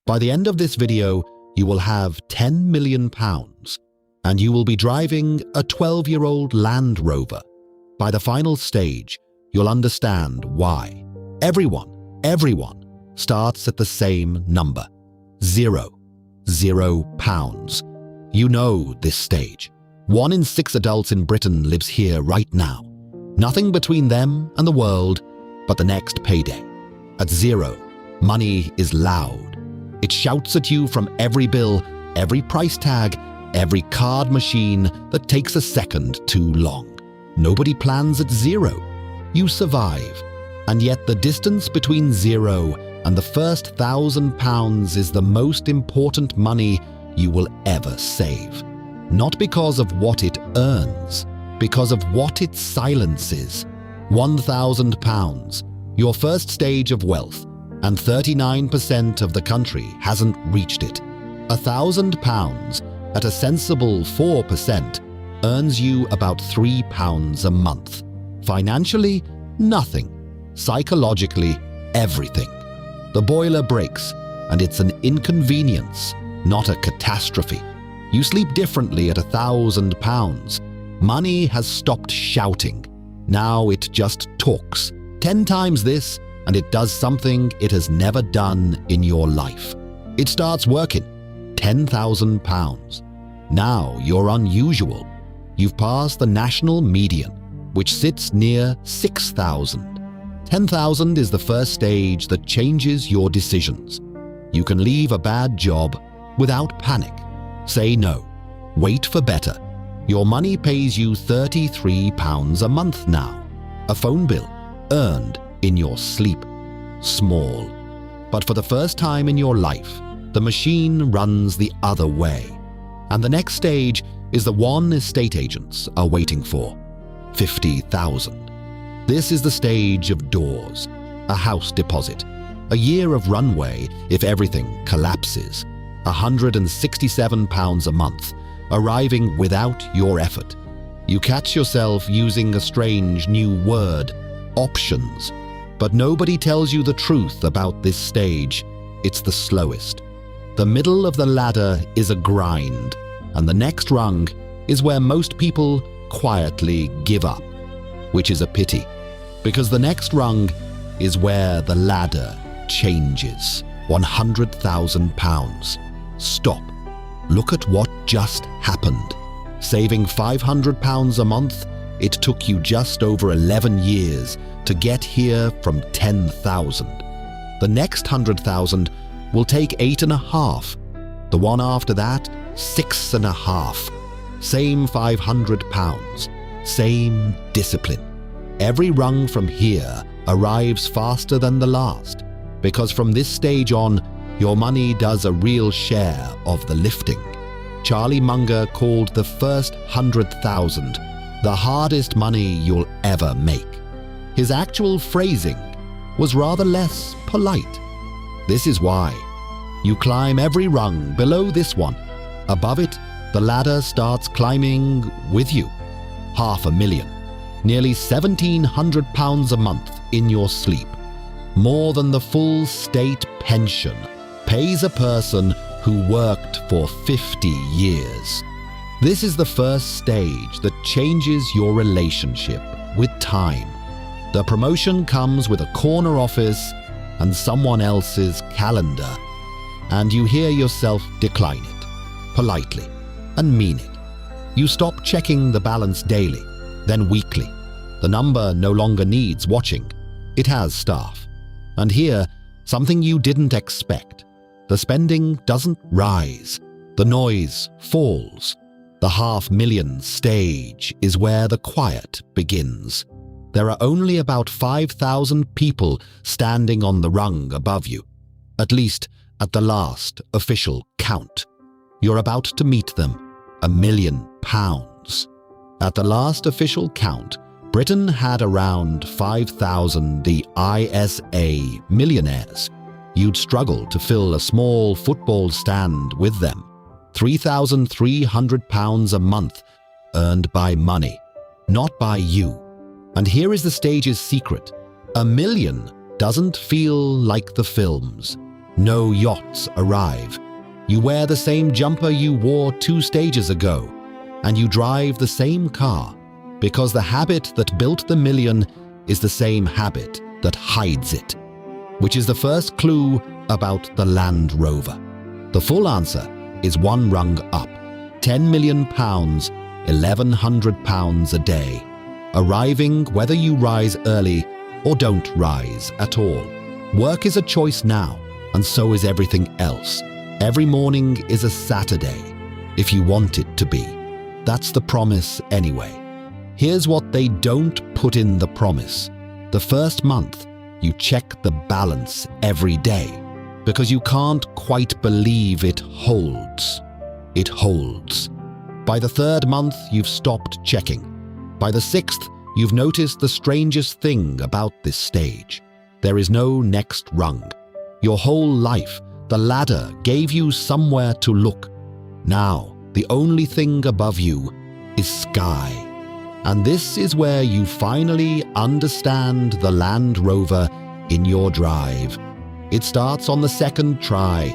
By the end of this video, you will have £10 million and you will be driving a 12-year-old Land Rover. By the final stage, you'll understand why. Everyone starts at the same number. £0. You know this stage. 1 in 6 adults in Britain lives here right now. Nothing between them and the world but the next payday. At 0, money is loud. It shouts at you from every bill, every price tag, every card machine that takes a second too long. Nobody plans at 0. You survive. And yet the distance between 0 and the first £1,000 is the most important money you will ever save. Not because of what it earns, because of what it silences. £1,000, your first stage of wealth, and 39% of the country hasn't reached it. £1,000 at a sensible 4% earns you about £3 a month. Financially, nothing. Psychologically, everything. The boiler breaks, and it's an inconvenience, not a catastrophe. You sleep differently at £1,000. Money has stopped shouting. Now it just talks. 10 times this, and it does something it has never done in your life. It starts working. £10,000. Now you're unusual. You've passed the national median, which sits near 6,000. 10,000 is the first stage that changes your decisions. You can leave a bad job without panic. Say no. Wait for better. Your money pays you £33 a month now. A phone bill earned in your sleep. Small. But for the first time in your life, the machine runs the other way. And the next stage is the one estate agents are waiting for. 50,000. This is the stage of doors, a house deposit, a year of runway if everything collapses, £167 a month, arriving without your effort. You catch yourself using a strange new word, options, but nobody tells you the truth about this stage. It's the slowest. The middle of the ladder is a grind, and the next rung is where most people quietly give up, which is a pity, because the next rung is where the ladder changes. £100,000. Stop. Look at what just happened. Saving £500 a month, it took you just over 11 years to get here from 10,000. The next 100,000 will take 8.5. The one after that, 6.5. Same £500. Same discipline. Every rung from here arrives faster than the last, because from this stage on, your money does a real share of the lifting. Charlie Munger called the first 100,000 the hardest money you'll ever make. His actual phrasing was rather less polite. This is why. You climb every rung below this one. Above it, the ladder starts climbing with you. £500,000. Nearly £1,700 a month in your sleep. More than the full state pension pays a person who worked for 50 years. This is the first stage that changes your relationship with time. The promotion comes with a corner office and someone else's calendar, and you hear yourself decline it, politely, and mean it. You stop checking the balance daily, then weekly. The number no longer needs watching. It has staff. And here, something you didn't expect. The spending doesn't rise. The noise falls. The £500,000 stage is where the quiet begins. There are only about 5,000 people standing on the rung above you, at least at the last official count. You're about to meet them, £1 million. At the last official count, Britain had around 5,000 the ISA millionaires. You'd struggle to fill a small football stand with them. £3,300 a month earned by money, not by you. And here is the stage's secret. £1 million doesn't feel like the films. No yachts arrive. You wear the same jumper you wore 2 stages ago, and you drive the same car, because the habit that built the million is the same habit that hides it, which is the first clue about the Land Rover. The full answer is 1 rung up, £10 million, £1,100 a day, arriving whether you rise early or don't rise at all. Work is a choice now, and so is everything else. Every morning is a Saturday, if you want it to be. That's the promise anyway. Here's what they don't put in the promise. The first month, you check the balance every day, because you can't quite believe it holds. It holds. By the 3rd month, you've stopped checking. By the 6th, you've noticed the strangest thing about this stage. There is no next rung. Your whole life, the ladder gave you somewhere to look. Now, the only thing above you is sky. And this is where you finally understand the Land Rover in your drive. It starts on the 2nd try.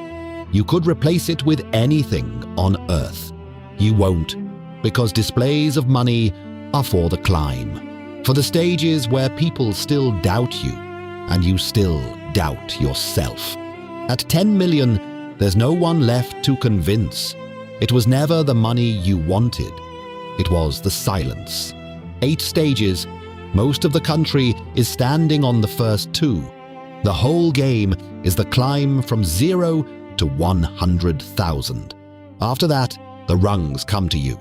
You could replace it with anything on Earth. You won't, because displays of money are for the climb, for the stages where people still doubt you, and you still doubt yourself. At 10 million, there's no one left to convince. It was never the money you wanted. It was the silence. 8 stages, most of the country is standing on the first 2. The whole game is the climb from 0 to 100,000. After that, the rungs come to you,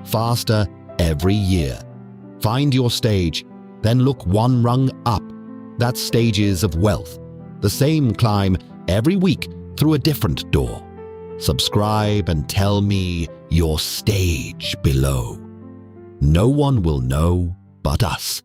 faster every year. Find your stage, then look 1 rung up. That's stages of wealth. The same climb every week through a different door. Subscribe and tell me your stage below. No one will know but us.